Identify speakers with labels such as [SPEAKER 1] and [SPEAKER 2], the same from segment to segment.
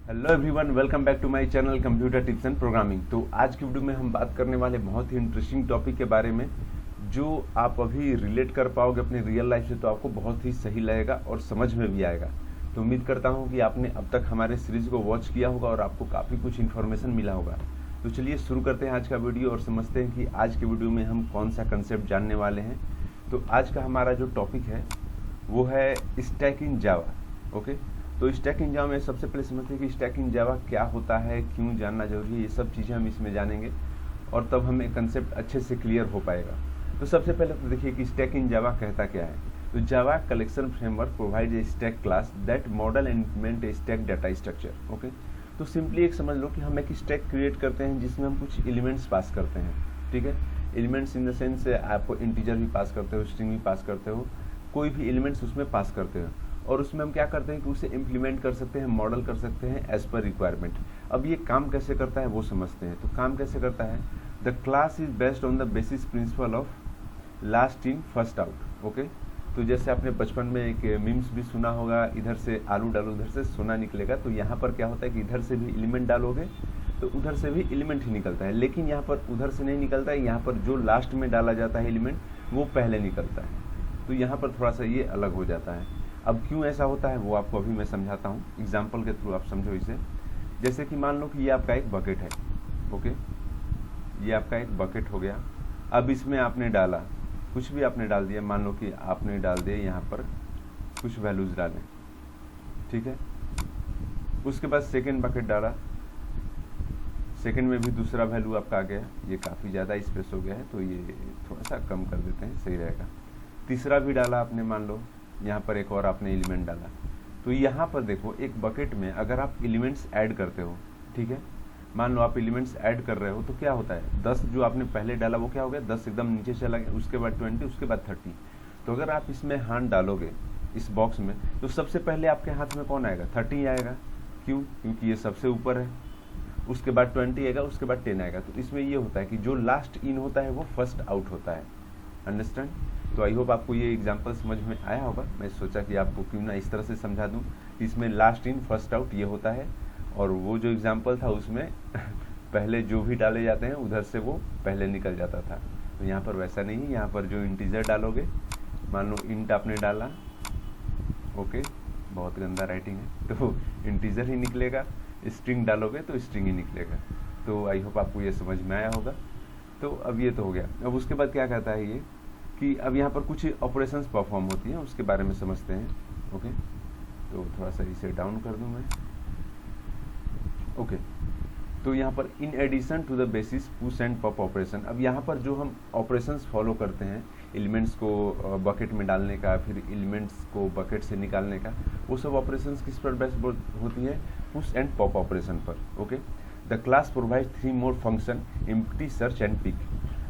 [SPEAKER 1] Hello everyone, welcome back to my channel computer tips and programming. तो आज की video में हम बात करने वाले बहुत ही इंटरेस्टिंग टॉपिक के बारे में जो आप अभी रिलेट कर पाओगे अपनी रियल लाइफ से, तो आपको बहुत ही सही लगेगा और समझ में भी आएगा। तो उम्मीद करता हूं कि आपने अब तक हमारे सीरीज को वॉच किया होगा और आपको काफ़ी कुछ इन्फॉर्मेशन मिला होगा। तो चलिए शुरू करते हैं आज का वीडियो और समझते हैं कि आज के वीडियो में हम कौन सा कंसेप्ट जानने वाले हैं। तो आज का हमारा जो टॉपिक है वो है स्टैक इन जावा। ओके, तो स्टैक इन जावा में सबसे पहले समझते हैं कि स्टैक इन जावा क्या होता है, क्यों जानना जरूरी है। ये सब चीज़ें हम इसमें जानेंगे और तब हमें कंसेप्ट अच्छे से क्लियर हो पाएगा। तो सबसे पहले तो देखिए कि स्टैक इन जावा कहता क्या है। तो जावा collection framework provide a stack class that model and implement A stack data structure. Okay, तो सिंपली एक समझ लो कि हम एक स्टैक क्रिएट करते हैं जिसमें हम कुछ एलिमेंट्स पास करते हैं। ठीक है, एलिमेंट्स इन द सेंस आपको इंटीजर भी पास करते हो, स्ट्रिंग भी पास करते हो, कोई भी एलिमेंट्स उसमें पास करते हो और उसमें हम क्या करते हैं कि उसे इम्प्लीमेंट कर सकते हैं, मॉडल कर सकते हैं एज पर रिक्वायरमेंट। अब ये काम कैसे करता है वो समझते हैं। तो काम कैसे करता है, the class is based on the basis principle of last in first out. Okay, तो जैसे आपने बचपन में एक मीम्स भी सुना होगा, इधर से आलू डालो उधर से सोना निकलेगा। तो यहाँ पर क्या होता है कि इधर से भी एलिमेंट डालोगे तो उधर से भी एलिमेंट ही निकलता है, लेकिन यहाँ पर उधर से नहीं निकलता है, यहाँ पर जो लास्ट में डाला जाता है एलिमेंट वो पहले निकलता है। तो यहाँ पर थोड़ा सा ये अलग हो जाता है। अब क्यों ऐसा होता है वो आपको अभी मैं समझाता हूँ, एग्जाम्पल के थ्रू आप समझो इसे। जैसे कि मान लो कि ये आपका एक बकेट है। ओके, ये आपका एक बकेट हो गया। अब इसमें आपने डाला, कुछ भी आपने डाल दिया, मान लो कि आपने डाल दिया यहाँ पर कुछ वैल्यूज डालें। ठीक है, उसके बाद सेकेंड बकेट डाला, सेकेंड में भी दूसरा वैल्यू आपका आ गया। ये काफ़ी ज़्यादा स्पेस हो गया है तो ये थोड़ा सा कम कर देते हैं, सही रहेगा। तीसरा भी डाला आपने, मान लो यहाँ पर एक और आपने एलिमेंट डाला। तो यहाँ पर देखो, एक बकेट में अगर आप एलिमेंट्स ऐड करते हो, ठीक है, मान लो आप एलिमेंट्स ऐड कर रहे हो तो क्या होता है, 10 जो आपने पहले डाला वो क्या हो गया, 10 एकदम नीचे चला गया, उसके बाद 20, उसके बाद 30। तो अगर आप इसमें हाथ डालोगे इस बॉक्स में तो सबसे पहले आपके हाथ में कौन आएगा, 30 आएगा। क्यों, क्योंकि ये सबसे ऊपर है। उसके बाद 20 आएगा, उसके बाद 10 आएगा। तो इसमें ये होता है कि जो लास्ट इन होता है वो फर्स्ट आउट होता है। अंडरस्टैंड। तो आई होप आपको ये एग्जांपल समझ में आया होगा। मैं सोचा कि आपको क्यों ना इस तरह से समझा दूं कि इसमें लास्ट इन फर्स्ट आउट ये होता है, और वो जो एग्जांपल था उसमें पहले जो भी डाले जाते हैं उधर से वो पहले निकल जाता था। तो यहाँ पर वैसा नहीं है, यहाँ पर जो इंटीजर डालोगे, मान लो इंट आपने डाला, ओके, बहुत गंदा राइटिंग है, तो इंटीजर ही निकलेगा। स्ट्रिंग डालोगे तो स्ट्रिंग ही निकलेगा। तो आई होप आपको ये समझ में आया होगा। तो अब ये तो हो गया। अब उसके बाद क्या कहता है ये कि अब यहाँ पर कुछ ऑपरेशंस परफॉर्म होती हैं, उसके बारे में समझते हैं। ओके, तो थोड़ा सा इसे डाउन कर दूं मैं। ओके, तो यहाँ पर in addition to the basis push and pop operation, अब यहाँ पर जो हम ऑपरेशंस फॉलो करते हैं एलिमेंट्स को बकेट में डालने का, फिर एलिमेंट्स को बकेट से निकालने का, वो सब ऑपरेशंस किस पर बेस्ड होती है, पुश एंड पॉप ऑपरेशन पर। Okay, the class provide 3 more function, empty, search and peek.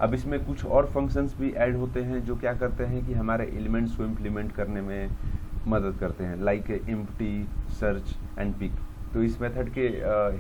[SPEAKER 1] अब इसमें कुछ और फंक्शंस भी ऐड होते हैं जो क्या करते हैं कि हमारे एलिमेंट्स को इम्प्लीमेंट करने में मदद करते हैं, like empty, search and peek. तो इस मेथड के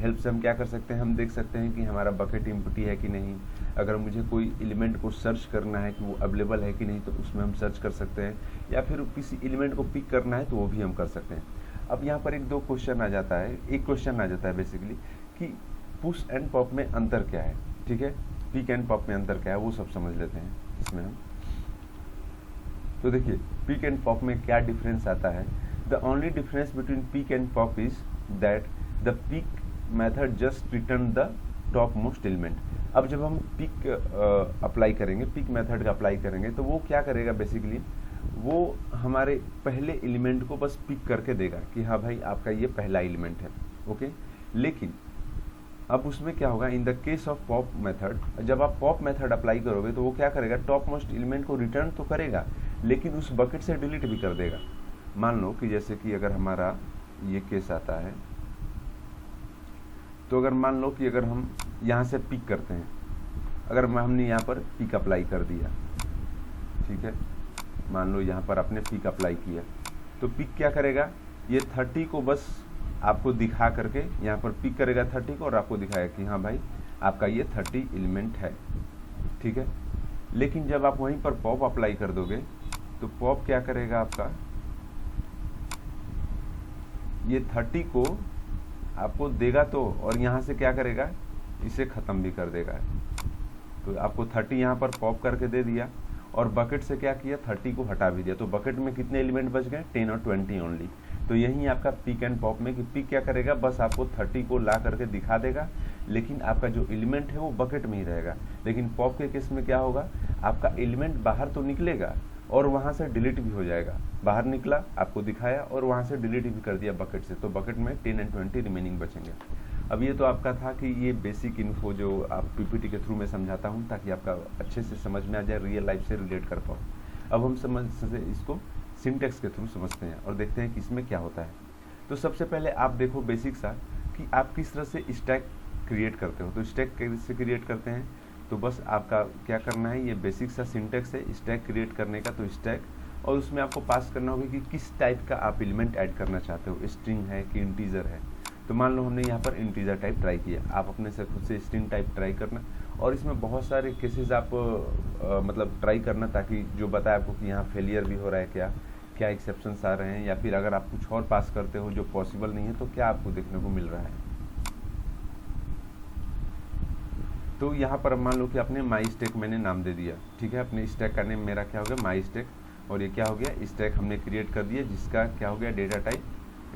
[SPEAKER 1] हेल्प से हम क्या कर सकते हैं, हम देख सकते हैं कि हमारा बकेट एम्प्टी है कि नहीं। अगर मुझे कोई एलिमेंट को सर्च करना है कि वो अवेलेबल है कि नहीं, तो उसमें हम सर्च कर सकते हैं, या फिर किसी एलिमेंट को पिक करना है तो वो भी हम कर सकते हैं। अब यहाँ पर एक क्वेश्चन आ जाता है बेसिकली कि पुश एंड पॉप में अंतर क्या है। ठीक है, पिक एंड पॉप में अंतर क्या है वो सब समझ लेते हैं इसमें हम। तो देखिए, पिक एंड पॉप में क्या डिफरेंस आता है। The only difference between peek and pop is that the peek method just return the top most element. अब जब हम पिक अप्लाई करेंगे, पिक मेथड का अप्लाई करेंगे, तो वो क्या करेगा बेसिकली, वो हमारे पहले एलिमेंट को बस पिक करके देगा कि हाँ भाई आपका ये पहला एलिमेंट है। ओके, लेकिन अब उसमें क्या होगा, in the case of pop method, जब आप पॉप मेथड अप्लाई करोगे तो वो क्या करेगा, टॉप मोस्ट एलिमेंट को रिटर्न तो करेगा लेकिन उस बकेट से डिलीट भी कर देगा। मान लो कि जैसे कि अगर हमारा ये केस आता है, तो अगर मान लो कि अगर हम यहाँ से पिक करते हैं, अगर हमने यहाँ पर पिक अप्लाई कर दिया, ठीक है, मान लो यहाँ पर आपने पिक अप्लाई किया, तो पिक क्या करेगा, ये 30 को बस आपको दिखा करके यहाँ पर पिक करेगा 30 को, और आपको दिखाएगा कि हाँ भाई आपका ये 30 एलिमेंट है। ठीक है, लेकिन जब आप वहीं पर पॉप अप्लाई कर दोगे तो पॉप क्या करेगा, आपका ये 30 को आपको देगा तो, और यहाँ से क्या करेगा, इसे ख़त्म भी कर देगा। तो आपको 30 यहाँ पर पॉप करके दे दिया, और बकेट से क्या किया, 30 को हटा भी दिया। तो बकेट में कितने एलिमेंट बच गए, 10 और 20 ओनली। तो यही आपका पिक एंड पॉप में कि पिक क्या करेगा, बस आपको 30 को ला करके दिखा देगा, लेकिन आपका जो एलिमेंट है वो बकेट में ही रहेगा। लेकिन पॉप के केस में क्या होगा, आपका एलिमेंट बाहर तो निकलेगा और वहाँ से डिलीट भी हो जाएगा। बाहर निकला, आपको दिखाया, और वहाँ से डिलीट भी कर दिया बकेट से, तो बकेट में 10 एंड 20 रिमेनिंग बचेंगे। अब ये तो आपका था कि ये बेसिक इन्फो जो आप पीपीटी के थ्रू मैं समझाता हूँ, ताकि आपका अच्छे से समझ में आ जाए, रियल लाइफ से रिलेट कर पाओ। अब हम इसको सिंटेक्स के थ्रू समझते हैं और देखते हैं कि इसमें क्या होता है। तो सबसे पहले आप देखो बेसिक सा कि आप किस तरह से स्टैक क्रिएट करते हो। तो स्टैक कैसे क्रिएट करते हैं, तो बस आपका क्या करना है, ये बेसिक सा सिंटेक्स है स्टैक क्रिएट करने का। तो स्टैक, और उसमें आपको पास करना होगा कि किस टाइप का आप एलिमेंट ऐड करना चाहते हो, स्ट्रिंग है कि इंटीजर है। तो मान लो हमने यहाँ पर इंटीजर टाइप ट्राई किया, आप अपने से खुद से स्ट्रिंग टाइप ट्राई करना, और इसमें बहुत सारे केसेस आप मतलब ट्राई करना, ताकि जो बताए आपको कि यहाँ फेलियर भी हो रहा है, क्या एक्सेप्शंस आ रहे हैं, या फिर अगर आप कुछ और पास करते हो जो पॉसिबल नहीं है तो क्या आपको देखने को मिल रहा है। तो यहाँ पर मान लो कि आपने माई स्टैक मैंने नाम दे दिया, ठीक है, अपने स्टैक का नेम मेरा क्या हो गया, माई स्टैक, और ये क्या हो गया, स्टैक हमने क्रिएट कर दिया, जिसका क्या हो गया, डेटा टाइप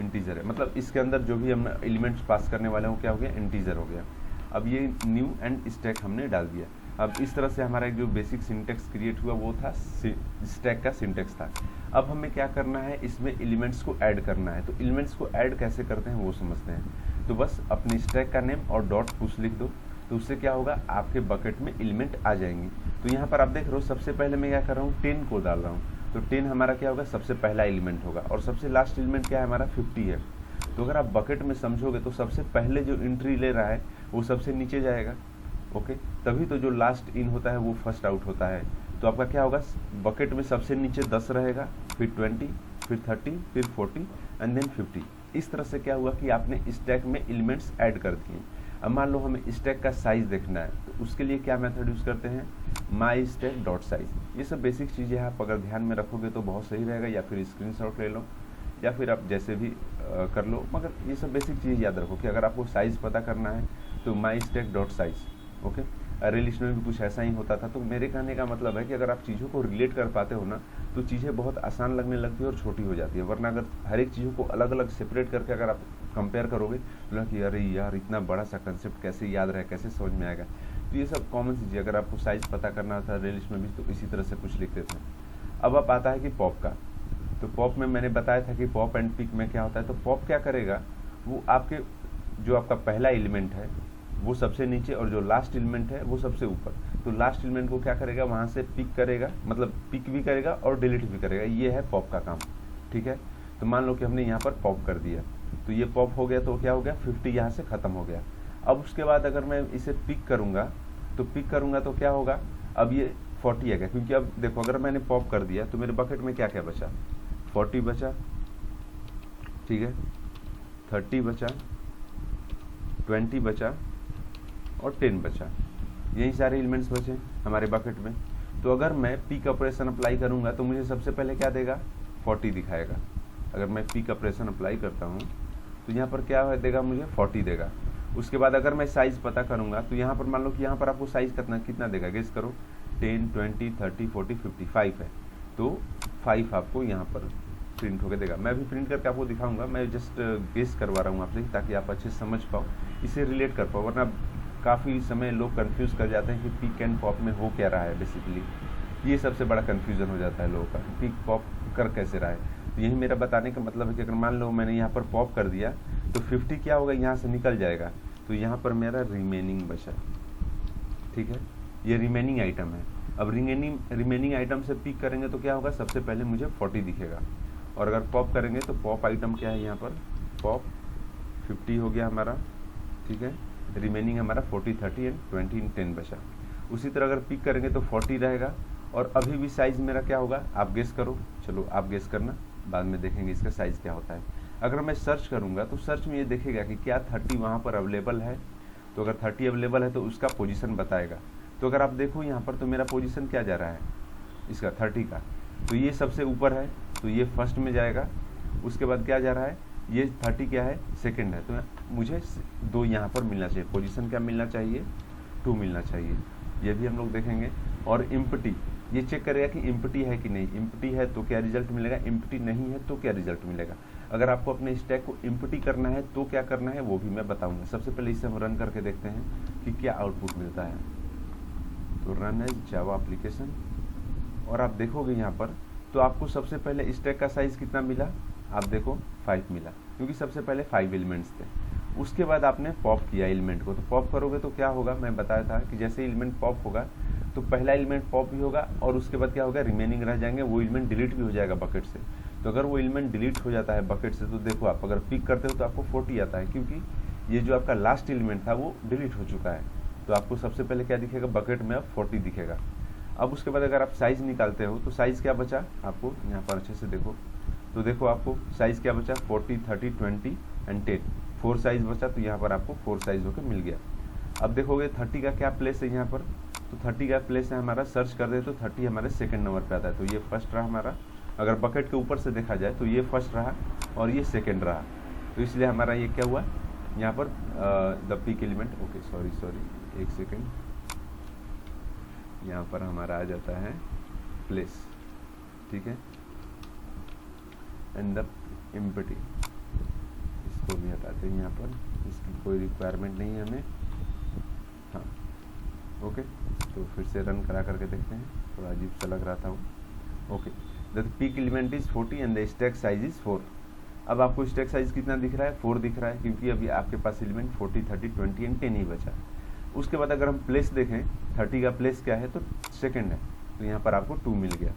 [SPEAKER 1] इंटीजर है। मतलब इसके अंदर जो भी हम एलिमेंट्स पास करने वाले हो क्या हो गया, इंटीजर हो गया। अब ये न्यू एंड स्टैक हमने डाल दिया। अब इस तरह से हमारा एक जो बेसिक सिंटेक्स क्रिएट हुआ वो था स्टैक का सिंटेक्स था। अब हमें क्या करना है, इसमें एलिमेंट्स को ऐड करना है। तो एलिमेंट्स को ऐड कैसे करते हैं वो समझते हैं। तो बस अपने स्टैक का नेम और डॉट पुश लिख दो, तो उससे क्या होगा, आपके बकेट में एलिमेंट आ जाएंगे। तो यहाँ पर आप देख रहे हो, सबसे पहले मैं क्या कर रहा हूँ, 10 को डाल रहा हूँ। तो 10 हमारा क्या होगा, सबसे पहला एलिमेंट होगा, और सबसे लास्ट एलिमेंट क्या है हमारा, 50 है। तो अगर आप बकेट में समझोगे तो सबसे पहले जो एंट्री ले रहा है वो सबसे नीचे जाएगा, ओके। तभी तो जो लास्ट इन होता है वो फर्स्ट आउट होता है। तो आपका क्या होगा, बकेट में सबसे नीचे 10 रहेगा, फिर 20, फिर 30, फिर 40 एंड देन 50। इस तरह से क्या हुआ कि आपने स्टैक में एलिमेंट्स ऐड कर दिए। अब मान लो हमें स्टैक का साइज देखना है, तो उसके लिए क्या मेथड यूज़ करते हैं, माई स्टैक डॉट साइज। ये सब बेसिक चीज़ें आप अगर ध्यान में रखोगे तो बहुत सही रहेगा, या फिर स्क्रीनशॉट ले लो, या फिर आप जैसे भी कर लो। मगर ये सब बेसिक चीज़ याद रखो कि अगर आपको साइज़ पता करना है तो my stack dot size, okay. Relation में भी कुछ ऐसा ही होता था। तो मेरे कहने का मतलब है कि अगर आप चीज़ों को रिलेट कर पाते हो ना, तो चीज़ें बहुत आसान लगने लगती है और छोटी हो जाती है। वरना अगर हर एक चीज़ों को अलग अलग सेपरेट करके अगर आप कंपेयर करोगे तो कि अरे यार इतना बड़ा सा कंसेप्ट कैसे याद रहे, कैसे समझ में आएगा। तो ये सब कॉमन चीज़ें, अगर आपको साइज़ पता करना था रिलेशन में भी तो इसी तरह से कुछ लिखते थे। अब आप आता है कि पॉप का। तो पॉप में मैंने बताया था कि पॉप एंड पिक में क्या होता है। तो पॉप क्या करेगा, वो आपके जो आपका पहला एलिमेंट है वो सबसे नीचे, और जो लास्ट एलिमेंट है वो सबसे ऊपर। तो लास्ट एलिमेंट को क्या करेगा, वहाँ से पिक करेगा, मतलब पिक भी करेगा और डिलीट भी करेगा। ये है पॉप का काम, ठीक है। तो मान लो कि हमने यहाँ पर पॉप कर दिया, तो ये पॉप हो गया, तो क्या हो गया, 50 यहाँ से ख़त्म हो गया। अब उसके बाद अगर मैं इसे पिक करूँगा तो क्या होगा, अब ये 40 आ गया, क्योंकि अब देखो अगर मैंने पॉप कर दिया तो मेरे बकेट में क्या क्या बचा, 40 बचा, ठीक है, 30 बचा, 20 बचा और 10 बचा। यही सारे एलिमेंट्स बचे हमारे बकेट में। तो अगर मैं पिक ऑपरेशन अप्लाई करूंगा तो मुझे सबसे पहले क्या देगा, 40 दिखाएगा। अगर मैं पिक ऑपरेशन अप्लाई करता हूं तो यहाँ पर क्या देगा, मुझे 40 देगा। उसके बाद अगर मैं साइज़ पता करूंगा तो यहाँ पर मान लो कि यहाँ पर आपको साइज़ कितना देगा, गेस करो, 10, 20, 30, 40, 50, 5 है। तो 5 आपको यहाँ पर प्रिंट होकर देगा। मैं भी प्रिंट करके आपको दिखाऊंगा, मैं जस्ट गेस करवा रहा हूँ आपसे ताकि आप अच्छे से समझ पाओ, इसे रिलेट कर पाओ। वरना काफ़ी समय लोग कंफ्यूज कर जाते हैं कि पिक एंड पॉप में हो क्या रहा है। बेसिकली ये सबसे बड़ा कन्फ्यूज़न हो जाता है लोगों का, पिक पॉप कर कैसे रहा है। तो यही मेरा बताने का मतलब है कि अगर मान लो मैंने यहाँ पर पॉप कर दिया तो 50 क्या होगा, यहाँ से निकल जाएगा। तो यहाँ पर मेरा रिमेनिंग बचा, ठीक है, ये रिमेनिंग आइटम है। अब रिमेनिंग आइटम से पिक करेंगे तो क्या होगा, सबसे पहले मुझे 40 दिखेगा। और अगर पॉप करेंगे तो पॉप आइटम क्या है, यहाँ पर पॉप 50 हो गया हमारा, ठीक है। रिमेनिंग हमारा 40, 30 एंड 20 एंड 10 बचा। उसी तरह अगर पिक करेंगे तो 40 रहेगा। और अभी भी साइज़ मेरा क्या होगा, आप गेस करो, चलो आप गेस करना, बाद में देखेंगे इसका साइज़ क्या होता है। अगर मैं सर्च करूँगा तो सर्च में ये देखेगा कि क्या 30 वहाँ पर अवेलेबल है। तो अगर 30 अवेलेबल है तो उसका पोजीशन बताएगा। तो अगर आप देखो यहाँ पर तो मेरा पोजीशन क्या जा रहा है, इसका 30 का, तो ये सबसे ऊपर है तो ये फर्स्ट में जाएगा। उसके बाद क्या जा रहा है, ये 30 क्या है, सेकंड है, तो मुझे 2 यहाँ पर मिलना चाहिए। पोजीशन क्या मिलना चाहिए, 2 मिलना चाहिए, ये भी हम लोग देखेंगे। और इम्पटी, ये चेक करेगा कि इम्पटी है कि नहीं, इम्पटी है तो क्या रिजल्ट मिलेगा, इम्पटी नहीं है तो क्या रिजल्ट मिलेगा। अगर आपको अपने स्टैक को इम्पटी करना है तो क्या करना है वो भी मैं बताऊंगा। सबसे पहले इसे हम रन करके देखते हैं कि क्या आउटपुट मिलता है। तो रन एज जावा एप्लीकेशन, और आप देखोगे यहाँ पर तो आपको सबसे पहले स्टैक का साइज कितना मिला, आप देखो 5 मिला, क्योंकि सबसे पहले 5 एलिमेंट्स थे। उसके बाद आपने पॉप किया एलिमेंट को, तो पॉप करोगे तो क्या होगा, मैं बताया था कि जैसे एलिमेंट पॉप होगा तो पहला एलिमेंट पॉप भी होगा और उसके बाद क्या होगा, रिमेनिंग रह जाएंगे, वो एलिमेंट डिलीट भी हो जाएगा बकेट से। तो अगर वो एलिमेंट डिलीट हो जाता है बकेट से तो देखो आप अगर पिक करते हो तो आपको 40 आता है, क्योंकि ये जो आपका लास्ट एलिमेंट था वो डिलीट हो चुका है। तो आपको सबसे पहले क्या दिखेगा, बकेट में अब 40 दिखेगा। अब उसके बाद अगर आप साइज निकालते हो तो साइज क्या बचा आपको, यहाँ पर अच्छे से देखो, तो देखो आपको साइज क्या बचा, 40, 30, 20 एंड 10, 4 साइज बचा। तो यहाँ पर आपको 4 साइज होकर मिल गया। अब देखोगे 30 का क्या प्लेस है यहाँ पर, तो 30 का प्लेस है हमारा, सर्च कर दे तो 30 हमारे सेकंड नंबर पे आता है। तो ये फर्स्ट रहा हमारा, अगर बकेट के ऊपर से देखा जाए तो ये फर्स्ट रहा और ये सेकंड रहा। तो इसलिए हमारा ये क्या हुआ यहाँ पर, the pick element, okay sorry 1 second, यहाँ पर हमारा आ जाता है प्लेस, ठीक है, एंड द इम्पटी, इसको भी हटाते हैं यहाँ पर, इसकी कोई रिक्वायरमेंट नहीं है हमें। हाँ ओके, तो फिर से रन करा करके देखते हैं, थोड़ा अजीब सा लग रहा था वो। Okay, the pick element is 40 and the stack size is 4। अब आपको स्टैक साइज कितना दिख रहा है, 4 दिख रहा है, क्योंकि अभी आपके पास एलिमेंट 40, 30, 20 एंड 10 ही बचा। उसके बाद अगर हम प्लेस देखें, 30 का प्लेस क्या है तो सेकंड है, तो यहाँ पर आपको 2 मिल गया।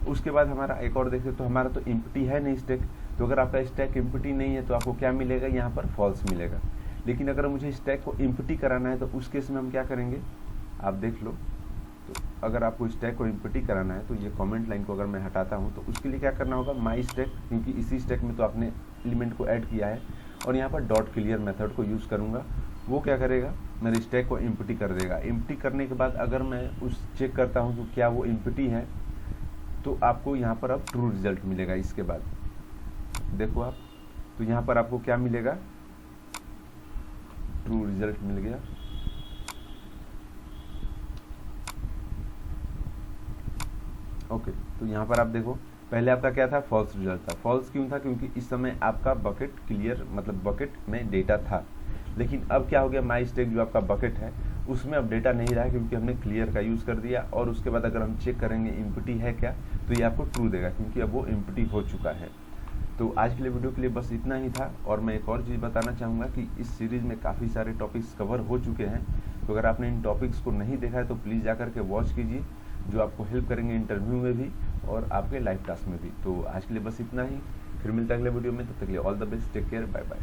[SPEAKER 1] उसके बाद हमारा एक और देखें तो हमारा तो इम्पटी है नहीं स्टैक, तो अगर आपका स्टैक इम्पटी नहीं है तो आपको क्या मिलेगा, यहाँ पर फॉल्स मिलेगा। लेकिन अगर मुझे स्टैक को इम्पटी कराना है तो उस केस में हम क्या करेंगे, आप देख लो। तो अगर आपको स्टैक को इम्पटी कराना है तो ये कमेंट लाइन को अगर मैं हटाता हूँ तो उसके लिए क्या करना होगा, माई स्टैक, क्योंकि इसी स्टैक में तो आपने एलिमेंट को ऐड किया है, और यहाँ पर डॉट क्लियर मेथड को यूज़ करूँगा। वो क्या करेगा, मेरे स्टैक को इम्पटी कर देगा। इम्पटी करने के बाद अगर मैं उस चेक करता हूँ तो क्या वो इम्पटी है, तो आपको यहाँ पर अब ट्रू रिजल्ट मिलेगा। इसके बाद देखो आप, तो यहाँ पर आपको क्या मिलेगा, ट्रू रिजल्ट मिल गया। ओके, तो यहाँ पर आप देखो, पहले आपका क्या था, फॉल्स रिजल्ट था। फॉल्स क्यों था, क्योंकि इस समय आपका बकेट क्लियर, मतलब बकेट में डेटा था। लेकिन अब क्या हो गया, माई स्टैक जो आपका बकेट है उसमें अब डेटा नहीं रहा, क्योंकि हमने क्लियर का यूज़ कर दिया। और उसके बाद अगर हम चेक करेंगे इम्पटी है क्या, तो ये आपको ट्रू देगा, क्योंकि अब वो इम्पटी हो चुका है। तो आज के लिए वीडियो के लिए बस इतना ही था। और मैं एक और चीज़ बताना चाहूँगा कि इस सीरीज़ में काफ़ी सारे टॉपिक्स कवर हो चुके हैं, तो अगर आपने इन टॉपिक्स को नहीं देखा है तो प्लीज़ जा करके वॉच कीजिए, जो आपको हेल्प करेंगे इंटरव्यू में भी और आपके लाइफ टास्क में भी। तो आज के लिए बस इतना ही, फिर मिलता है अगले वीडियो में, तब तक के लिए all the best, take care, bye bye.